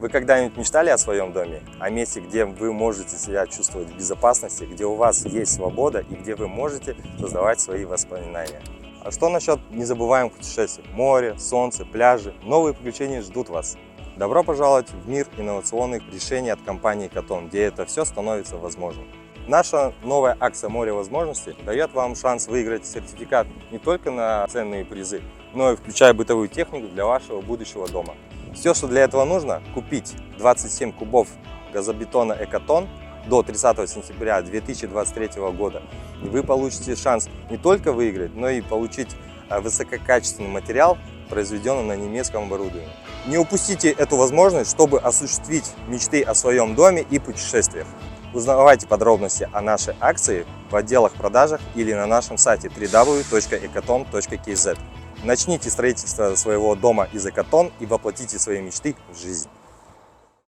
Вы когда-нибудь мечтали о своем доме? О месте, где вы можете себя чувствовать в безопасности, где у вас есть свобода и где вы можете создавать свои воспоминания? А что насчет незабываемых путешествий? Море, солнце, пляжи. Новые приключения ждут вас. Добро пожаловать в мир инновационных решений от компании Экатон, где это все становится возможным. Наша новая акция «Море возможностей» дает вам шанс выиграть сертификат не только на ценные призы, но и включая бытовую технику для вашего будущего дома. Все, что для этого нужно, купить 27 кубов газобетона Экатон до 30 сентября 2023 года. И вы получите шанс не только выиграть, но и получить высококачественный материал, произведенный на немецком оборудовании. Не упустите эту возможность, чтобы осуществить мечты о своем доме и путешествиях. Узнавайте подробности о нашей акции в отделах продажах или на нашем сайте www.ekaton.kz. Начните строительство своего дома из Экатон и воплотите свои мечты в жизнь.